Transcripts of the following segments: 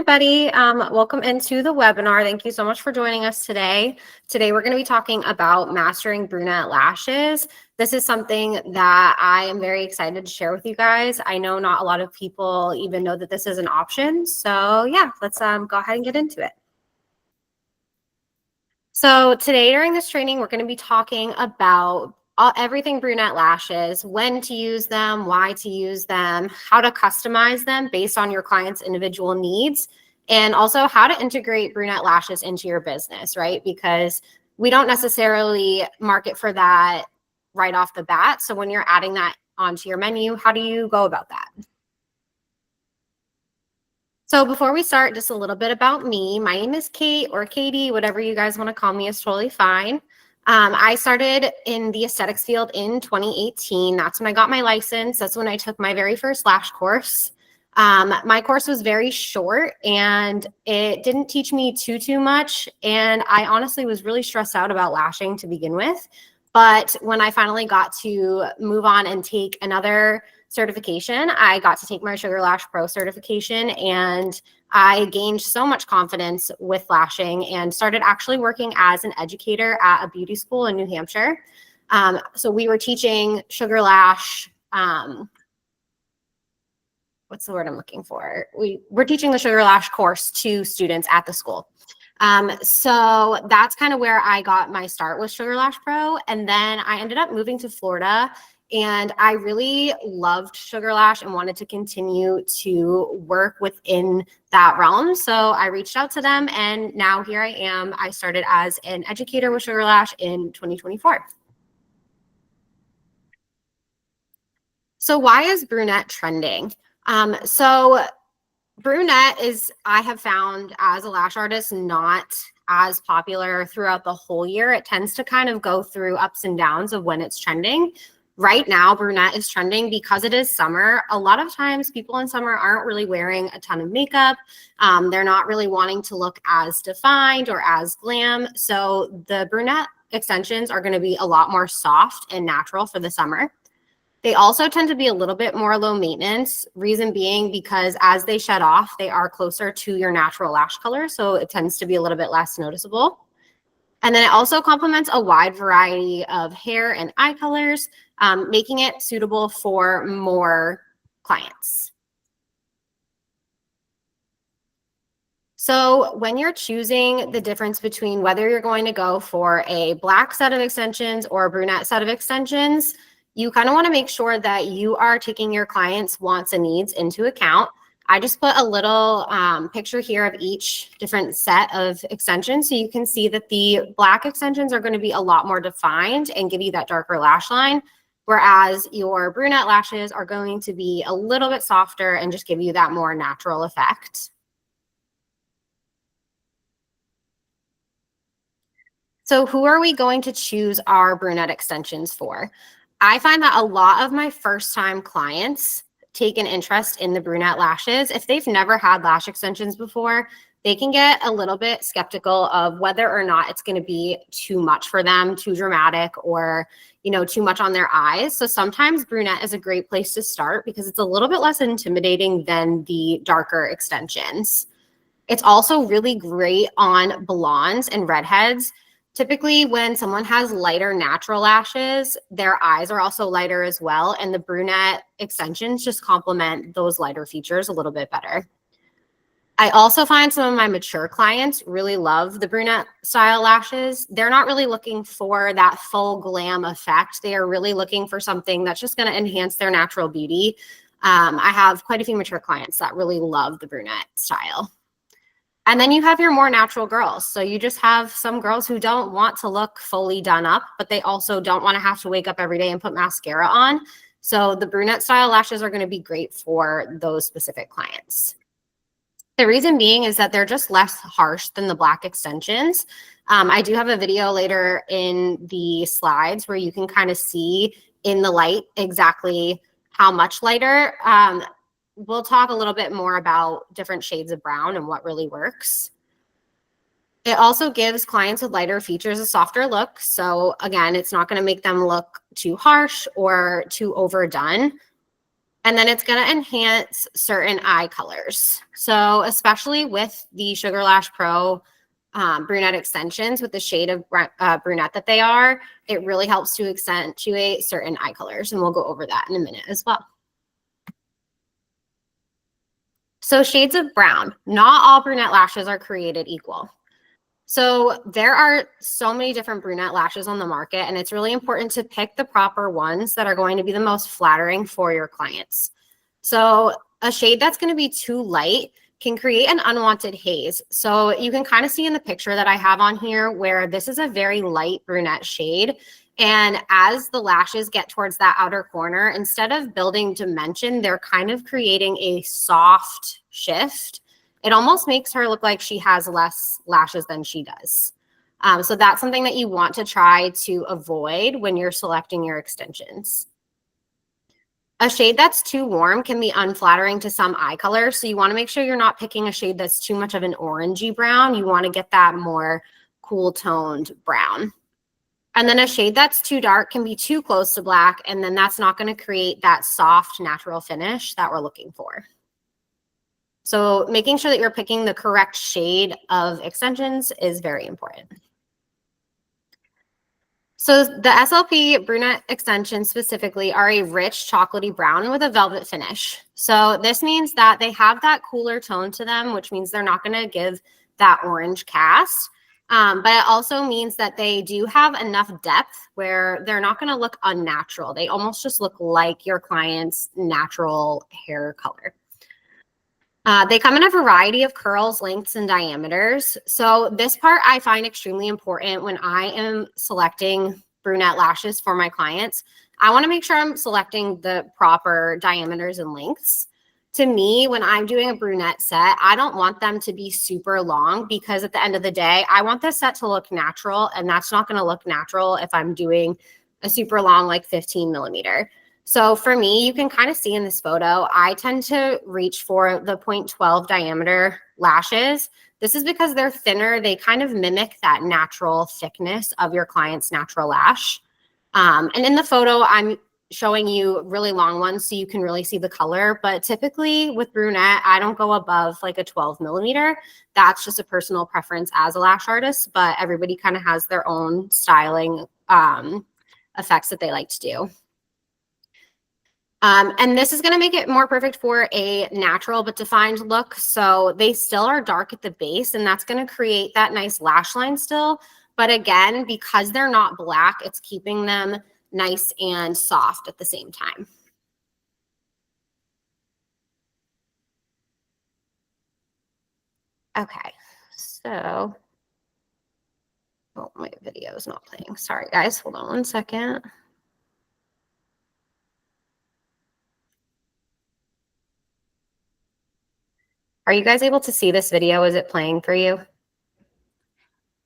Everybody, welcome into the webinar. Thank you so much for joining us today. Today, we're going to be talking about mastering brunette lashes. This is something that I am very excited to share with you guys. I know not a lot of people even know that this is an option. So yeah, let's go ahead and get into it. So today during this training, we're going to be talking about everything brunette lashes, when to use them, why to use them, how to customize them based on your client's individual needs, and also how to integrate brunette lashes into your business, right? Because we don't necessarily market for that right off the bat. So when you're adding that onto your menu, how do you go about that? So before we start, just a little bit about me. My name is Kate or Katie, whatever you guys want to call me is totally fine. I started in the aesthetics field in 2018. That's when I got my license. That's when I took my very first lash course. My course was very short and it didn't teach me too much. And I honestly was really stressed out about lashing to begin with. But when I finally got to move on and take another certification, I got to take my Sugarlash PRO certification, and I gained so much confidence with lashing and started actually working as an educator at a beauty school in New Hampshire. So we were teaching Sugarlash, what's the word I'm looking for? We're teaching the Sugarlash course to students at the school. So that's kind of where I got my start with Sugarlash PRO. And then I ended up moving to Florida, and I really loved Sugarlash and wanted to continue to work within that realm. So I reached out to them, and now here I am. I started as an educator with Sugarlash in 2024. So why is brunette trending? So brunette is, I have found as a lash artist, not as popular throughout the whole year. It tends to kind of go through ups and downs of when it's trending. Right now, brunette is trending because it is summer. A lot of times people in summer aren't really wearing a ton of makeup. They're not really wanting to look as defined or as glam. So the brunette extensions are going to be a lot more soft and natural for the summer. They also tend to be a little bit more low maintenance, reason being because as they shed off, they are closer to your natural lash color, so it tends to be a little bit less noticeable. And then it also complements a wide variety of hair and eye colors, making it suitable for more clients. So when you're choosing the difference between whether you're going to go for a black set of extensions or a brunette set of extensions, you kind of want to make sure that you are taking your clients' wants and needs into account. I just put a little picture here of each different set of extensions, so you can see that the black extensions are going to be a lot more defined and give you that darker lash line, whereas your brunette lashes are going to be a little bit softer and just give you that more natural effect. So who are we going to choose our brunette extensions for? I find that a lot of my first-time clients take an interest in the brunette lashes. If they've never had lash extensions before, they can get a little bit skeptical of whether or not it's going to be too much for them, too dramatic, or too much on their eyes. So sometimes brunette is a great place to start because it's a little bit less intimidating than the darker extensions. It's also really great on blondes and redheads. Typically, when someone has lighter natural lashes, their eyes are also lighter as well, and the brunette extensions just complement those lighter features a little bit better. I also find some of my mature clients really love the brunette style lashes. They're not really looking for that full glam effect. They are really looking for something that's just going to enhance their natural beauty. I have quite a few mature clients that really love the brunette style. And then you have your more natural girls. So you just have some girls who don't want to look fully done up, but they also don't want to have to wake up every day and put mascara on. So the brunette style lashes are going to be great for those specific clients. The reason being is that they're just less harsh than the black extensions. I do have a video later in the slides where you can kind of see in the light exactly how much lighter. We'll talk a little bit more about different shades of brown and what really works. It also gives clients with lighter features a softer look. So again, it's not going to make them look too harsh or too overdone. And then it's going to enhance certain eye colors. So especially with the Sugarlash PRO brunette extensions, with the shade of brunette that they are, it really helps to accentuate certain eye colors. And we'll go over that in a minute as well. So shades of brown. Not all brunette lashes are created equal. So there are so many different brunette lashes on the market, and it's really important to pick the proper ones that are going to be the most flattering for your clients. So a shade that's going to be too light can create an unwanted haze. So you can kind of see in the picture that I have on here where this is a very light brunette shade. And as the lashes get towards that outer corner, instead of building dimension, they're kind of creating a soft shift. It almost makes her look like she has less lashes than she does. So that's something that you want to try to avoid when you're selecting your extensions. A shade that's too warm can be unflattering to some eye colors. So you want to make sure you're not picking a shade that's too much of an orangey brown. You want to get that more cool toned brown. And then a shade that's too dark can be too close to black. And then that's not going to create that soft natural finish that we're looking for. So making sure that you're picking the correct shade of extensions is very important. So the SLP brunette extensions specifically are a rich chocolatey brown with a velvet finish. So this means that they have that cooler tone to them, which means they're not going to give that orange cast. But it also means that they do have enough depth where they're not going to look unnatural. They almost just look like your client's natural hair color. They come in a variety of curls, lengths, and diameters. So this part I find extremely important when I am selecting brunette lashes for my clients. I want to make sure I'm selecting the proper diameters and lengths. To me, when I'm doing a brunette set, I don't want them to be super long because at the end of the day, I want this set to look natural, and that's not going to look natural if I'm doing a super long, like 15 millimeter. So for me, you can kind of see in this photo, I tend to reach for the 0.12 diameter lashes. This is because they're thinner. They kind of mimic that natural thickness of your client's natural lash. And in the photo, I'm showing you really long ones so you can really see the color. But typically with brunette, I don't go above like a 12 millimeter. That's just a personal preference as a lash artist, but everybody kind of has their own styling effects that they like to do. And this is going to make it more perfect for a natural but defined look. So they still are dark at the base, and that's going to create that nice lash line still. But again, because they're not black, it's keeping them nice and soft at the same time. Okay, so, oh, my video is not playing. Sorry, guys. Hold on one second. Are you guys able to see this video? Is it playing for you?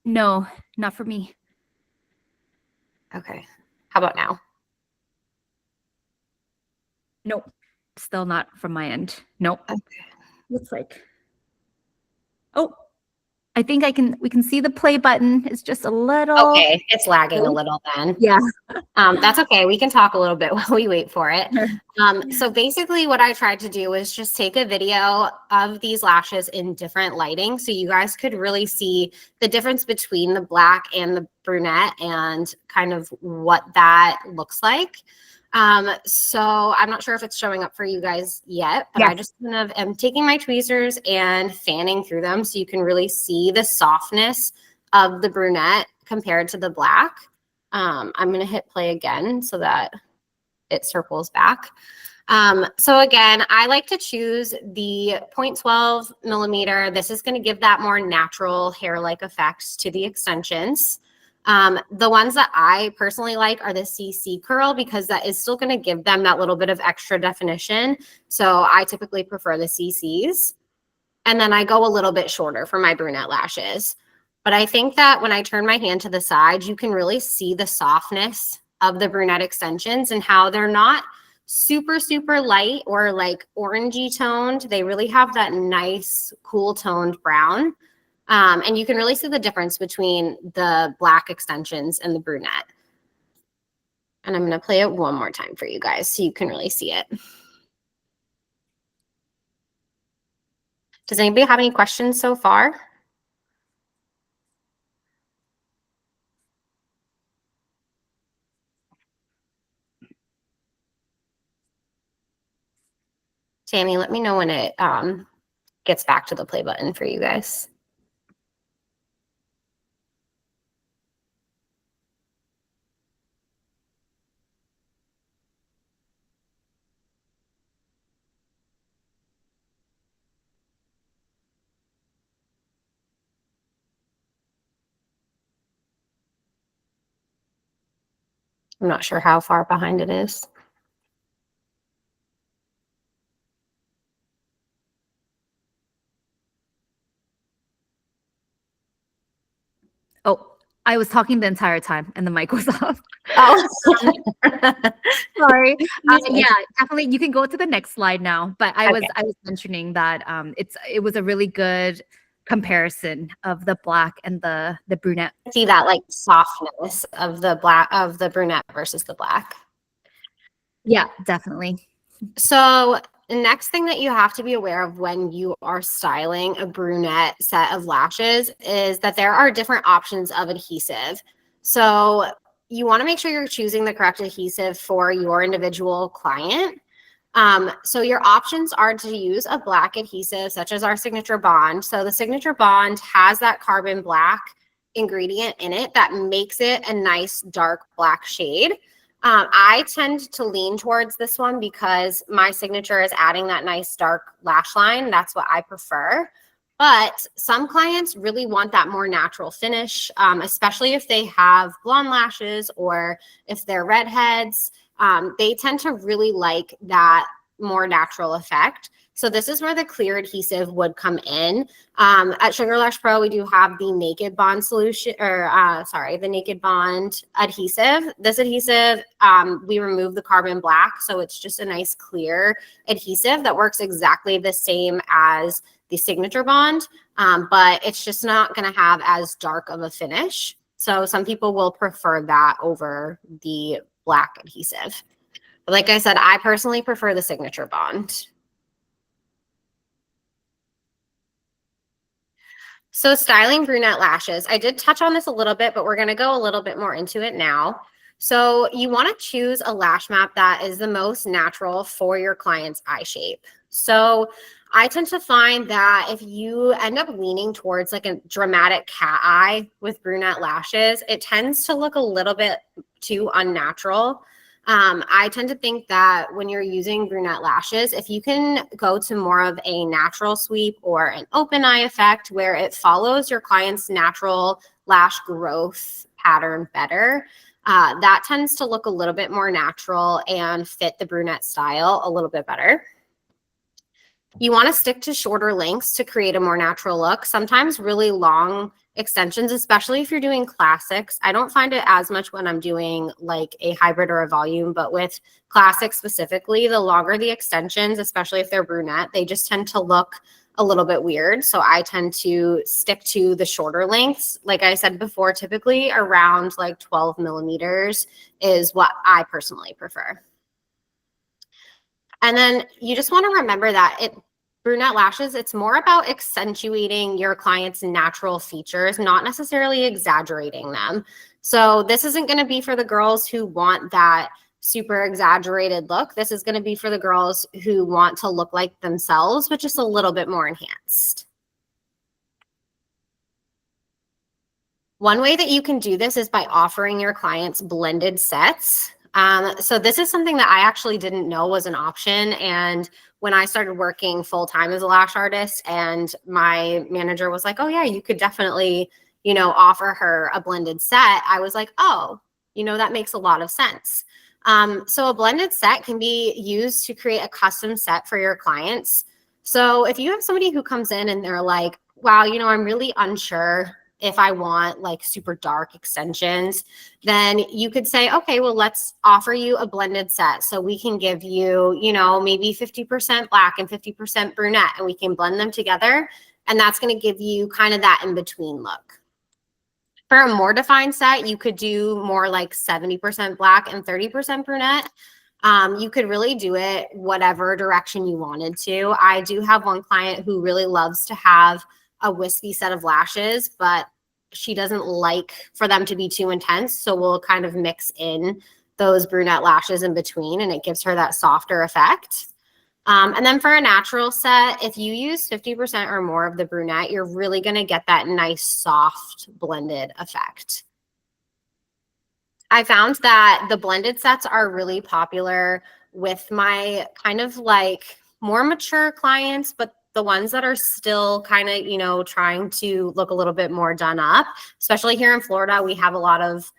No, not for me. Okay. How about now? Nope. Still not from my end. Nope. Okay. Looks like. Oh, I think we can see the play button. It's just a little. Okay, it's lagging a little then. Yeah. That's okay. We can talk a little bit while we wait for it. So basically what I tried to do was just take a video of these lashes in different lighting so you guys could really see the difference between the black and the brunette and kind of what that looks like. So I'm not sure if it's showing up for you guys yet, but yes. I just kind of am taking my tweezers and fanning through them so you can really see the softness of the brunette compared to the black. I'm going to hit play again so that it circles back. So again, I like to choose the 0.12 millimeter. This is going to give that more natural hair-like effect to the extensions. The ones that I personally like are the CC curl because that is still going to give them that little bit of extra definition. So I typically prefer the CCs. And then I go a little bit shorter for my brunette lashes. But I think that when I turn my hand to the side, you can really see the softness of the brunette extensions and how they're not super, super light or like orangey toned. They really have that nice, cool toned brown. And you can really see the difference between the black extensions and the brunette. And I'm going to play it one more time for you guys so you can really see it. Does anybody have any questions so far? Tammy, let me know when it gets back to the play button for you guys. I'm not sure how far behind it is. Oh, I was talking the entire time and the mic was off. Oh, Sorry. Yeah, definitely. You can go to the next slide now. But I was mentioning that it was a really good comparison of the black and the brunette. See that like softness of the brunette versus the black. Yeah, definitely. So the next thing that you have to be aware of when you are styling a brunette set of lashes is that there are different options of adhesive. So you want to make sure you're choosing the correct adhesive for your individual client. So your options are to use a black adhesive such as our Signature Bond. So the Signature Bond has that carbon black ingredient in it that makes it a nice dark black shade. I tend to lean towards this one because my signature is adding that nice dark lash line. That's what I prefer. But some clients really want that more natural finish, especially if they have blonde lashes or if they're redheads. They tend to really like that more natural effect. So this is where the clear adhesive would come in. At Sugarlash Pro, we do have the Naked Bond solution, or the Naked Bond adhesive. This adhesive, we remove the carbon black, so it's just a nice clear adhesive that works exactly the same as the Signature Bond, but it's just not going to have as dark of a finish. So some people will prefer that over the black adhesive. But like I said, I personally prefer the Signature Bond. So styling brunette lashes, I did touch on this a little bit, but we're going to go a little bit more into it now. So you want to choose a lash map that is the most natural for your client's eye shape. So I tend to find that if you end up leaning towards like a dramatic cat eye with brunette lashes, it tends to look a little bit too unnatural. I tend to think that when you're using brunette lashes, if you can go to more of a natural sweep or an open eye effect where it follows your client's natural lash growth pattern better, that tends to look a little bit more natural and fit the brunette style a little bit better. You want to stick to shorter lengths to create a more natural look. Sometimes really long extensions, especially if you're doing classics. I don't find it as much when I'm doing like a hybrid or a volume, but with classics specifically, the longer the extensions, especially if they're brunette, they just tend to look a little bit weird. So I tend to stick to the shorter lengths. Like I said before, typically around like 12 millimeters is what I personally prefer. And then you just want to remember that brunette lashes, it's more about accentuating your client's natural features, not necessarily exaggerating them. So this isn't going to be for the girls who want that super exaggerated look. This is going to be for the girls who want to look like themselves, but just a little bit more enhanced. One way that you can do this is by offering your clients blended sets. So this is something that I actually didn't know was an option. And when I started working full-time as a lash artist and my manager was like, oh yeah, you could definitely, offer her a blended set. I was like, oh, that makes a lot of sense. So a blended set can be used to create a custom set for your clients. So if you have somebody who comes in and they're like, wow, I'm really unsure if I want like super dark extensions, then you could say, okay, well, let's offer you a blended set. So we can give you, maybe 50% black and 50% brunette, and we can blend them together. And that's going to give you kind of that in-between look. For a more defined set, you could do more like 70% black and 30% brunette. You could really do it whatever direction you wanted to. I do have one client who really loves to have a wispy set of lashes, but she doesn't like for them to be too intense. So we'll kind of mix in those brunette lashes in between, and it gives her that softer effect. And then for a natural set, if you use 50% or more of the brunette, you're really going to get that nice, soft, blended effect. I found that the blended sets are really popular with my kind of like more mature clients, but the ones that are still kind of, you know, trying to look a little bit more done up, especially here in Florida, we have a lot of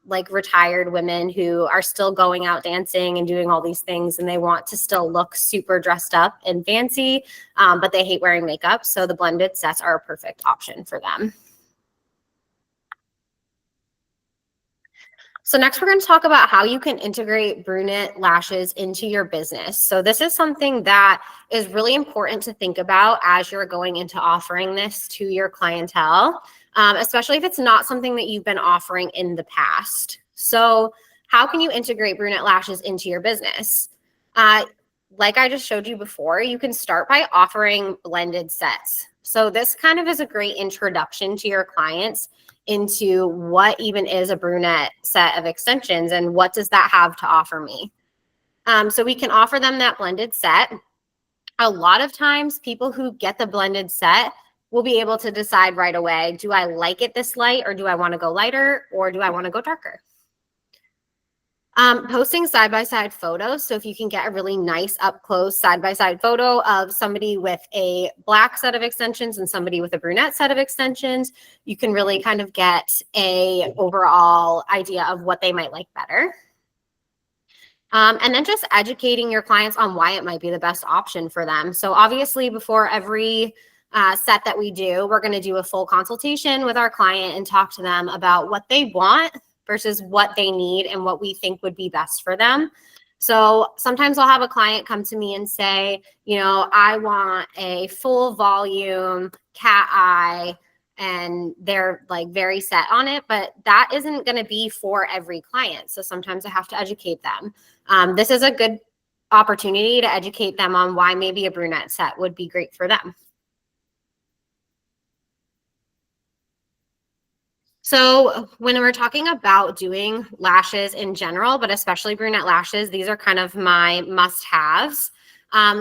like retired women who are still going out dancing and doing all these things, and they want to still look super dressed up and fancy, but they hate wearing makeup. So the blended sets are a perfect option for them. So next we're going to talk about how you can integrate brunette lashes into your business. So this is something that is really important to think about as you're going into offering this to your clientele, especially if it's not something that you've been offering in the past. So how can you integrate brunette lashes into your business? Like I just showed you before, you can start by offering blended sets. So this kind of is a great introduction to your clients into what even is a brunette set of extensions and what does that have to offer me. So we can offer them that blended set. A lot of times people who get the blended set will be able to decide right away, do I like it this light, or do I want to go lighter, or do I want to go darker? Posting side-by-side photos. So if you can get a really nice up close side-by-side photo of somebody with a black set of extensions and somebody with a brunette set of extensions, you can really kind of get a overall idea of what they might like better. And then just educating your clients on why it might be the best option for them. So obviously before every set that we do, we're going to do a full consultation with our client and talk to them about what they want versus what they need and what we think would be best for them. So sometimes I'll have a client come to me and say, you know, I want a full volume cat eye, and they're like very set on it, but that isn't going to be for every client. So sometimes I have to educate them. This is a good opportunity to educate them on why maybe a brunette set would be great for them. So when we're talking about doing lashes in general, but especially brunette lashes, these are kind of my must-haves.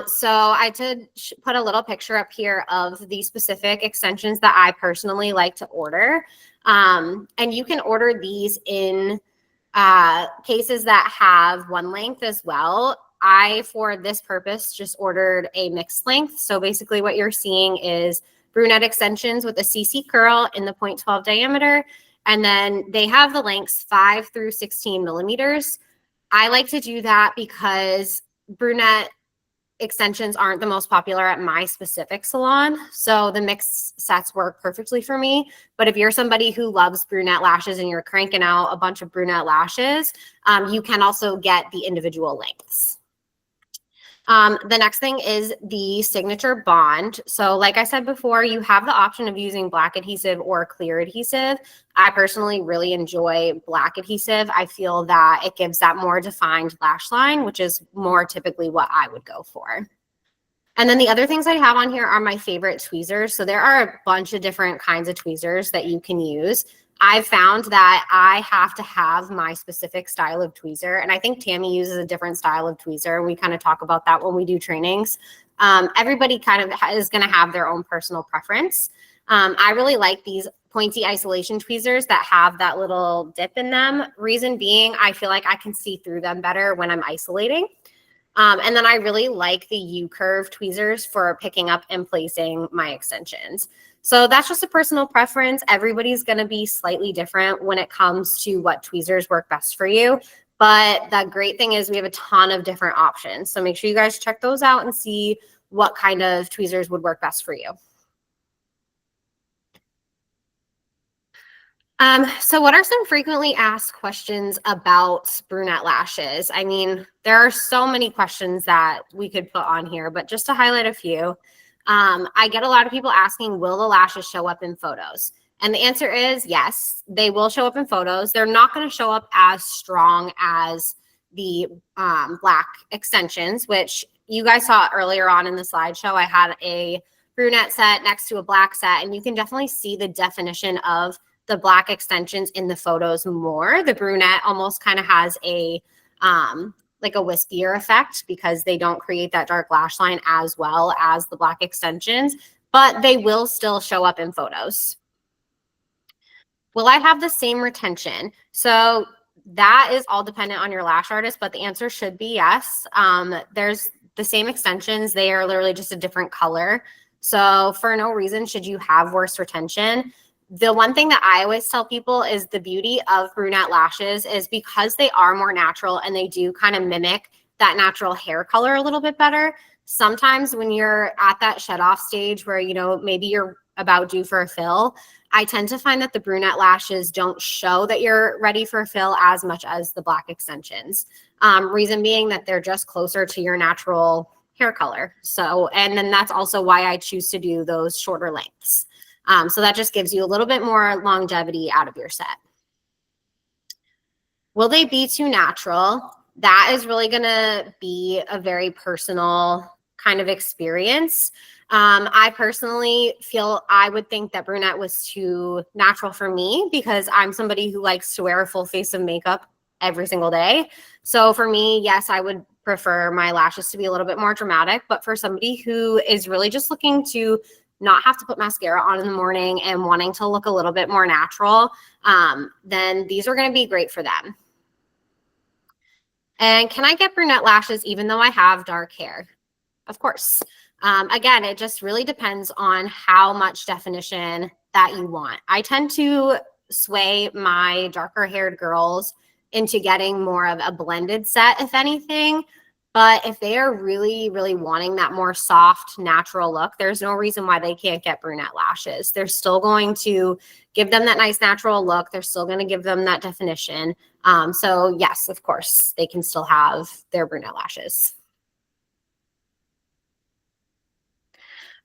So I did put a little picture up here of the specific extensions that I personally like to order. And you can order these in cases that have one length as well. I, for this purpose, just ordered a mixed length. So basically what you're seeing is brunette extensions with a CC curl in the 0.12 diameter. And then they have the lengths 5 through 16 millimeters. I like to do that because brunette extensions aren't the most popular at my specific salon. So the mixed sets work perfectly for me. But if you're somebody who loves brunette lashes and you're cranking out a bunch of brunette lashes, you can also get the individual lengths. The next thing is the signature bond. So like I said before, you have the option of using black adhesive or clear adhesive. I personally really enjoy black adhesive. I feel that it gives that more defined lash line, which is more typically what I would go for. And then the other things I have on here are my favorite tweezers. So there are a bunch of different kinds of tweezers that you can use. I've found that I have to have my specific style of tweezer. And I think Tammy uses a different style of tweezer. We kind of talk about that when we do trainings. Everybody kind of is going to have their own personal preference. I really like these pointy isolation tweezers that have that little dip in them. Reason being, I feel like I can see through them better when I'm isolating. And then I really like the U-curve tweezers for picking up and placing my extensions. So that's just a personal preference. Everybody's going to be slightly different when it comes to what tweezers work best for you. But the great thing is we have a ton of different options. So make sure you guys check those out and see what kind of tweezers would work best for you. So what are some frequently asked questions about brunette lashes? I mean, there are so many questions that we could put on here, but just to highlight a few, I get a lot of people asking, will the lashes show up in photos? And the answer is yes, they will show up in photos. They're not going to show up as strong as the black extensions, which you guys saw earlier on in the slideshow. I had a brunette set next to a black set, and you can definitely see the definition of the black extensions in the photos more. The brunette almost kind of has a like a wispier effect because they don't create that dark lash line as well as the black extensions, but they will still show up in photos. Will I have the same retention? So that is all dependent on your lash artist, but the answer should be yes. There's the same extensions. They are literally just a different color. So for no reason should you have worse retention. The one thing that I always tell people is the beauty of brunette lashes is because they are more natural and they do kind of mimic that natural hair color a little bit better. Sometimes when you're at that shed off stage where, you know, maybe you're about due for a fill, I tend to find that the brunette lashes don't show that you're ready for a fill as much as the black extensions. Reason being that they're just closer to your natural hair color. So, and then that's also why I choose to do those shorter lengths. So that just gives you a little bit more longevity out of your set. Will they be too natural? That is really going to be a very personal kind of experience. I personally feel I would think that brunette was too natural for me because I'm somebody who likes to wear a full face of makeup every single day. So for me, yes, I would prefer my lashes to be a little bit more dramatic, but for somebody who is really just looking to not have to put mascara on in the morning and wanting to look a little bit more natural, then these are going to be great for them. And can I get brunette lashes even though I have dark hair? Of course. Again, it just really depends on how much definition that you want. I tend to sway my darker haired girls into getting more of a blended set, if anything. But if they are really, really wanting that more soft, natural look, there's no reason why they can't get brunette lashes. They're still going to give them that nice natural look. They're still going to give them that definition. So yes, of course, they can still have their brunette lashes.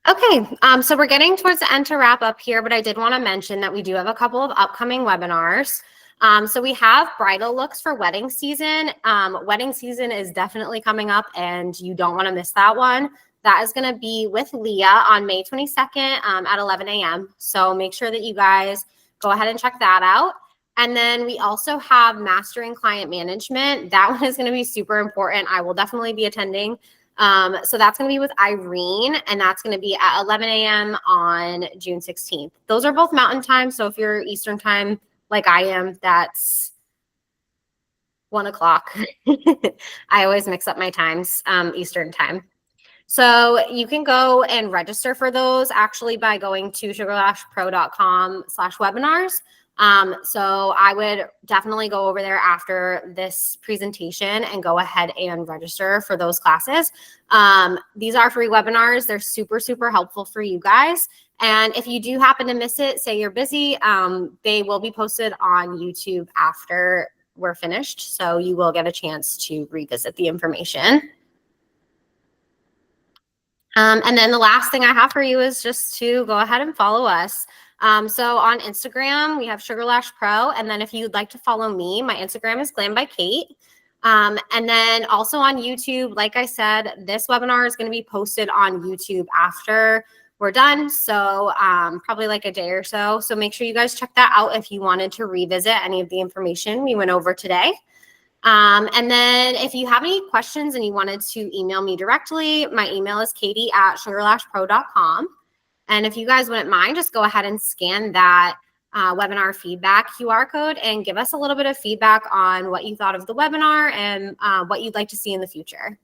Okay, so we're getting towards the end to wrap up here, but I did want to mention that we do have a couple of upcoming webinars. So we have bridal looks for wedding season. Wedding season is definitely coming up and you don't want to miss that one. That is going to be with Leah on May 22nd at 11 a.m. So make sure that you guys go ahead and check that out. And then we also have Mastering Client Management. That one is going to be super important. I will definitely be attending. So that's going to be with Irene, and that's going to be at 11 a.m. on June 16th. Those are both Mountain Time. So if you're Eastern Time, like I am, that's 1 o'clock. I always mix up my times, Eastern Time. So you can go and register for those actually by going to sugarlashpro.com/webinars. So I would definitely go over there after this presentation and go ahead and register for those classes. These are free webinars. They're super, super helpful for you guys. And if you do happen to miss it, say you're busy, they will be posted on YouTube after we're finished. So you will get a chance to revisit the information. And then the last thing I have for you is just to go ahead and follow us. So on Instagram, we have Sugarlash Pro. And then if you'd like to follow me, my Instagram is Glam by Kate. And then also on YouTube, like I said, this webinar is going to be posted on YouTube after we're done. So probably like a day or so. So make sure you guys check that out if you wanted to revisit any of the information we went over today. And then if you have any questions and you wanted to email me directly, my email is katie@sugarlashpro.com. And if you guys wouldn't mind, just go ahead and scan that webinar feedback QR code and give us a little bit of feedback on what you thought of the webinar and what you'd like to see in the future.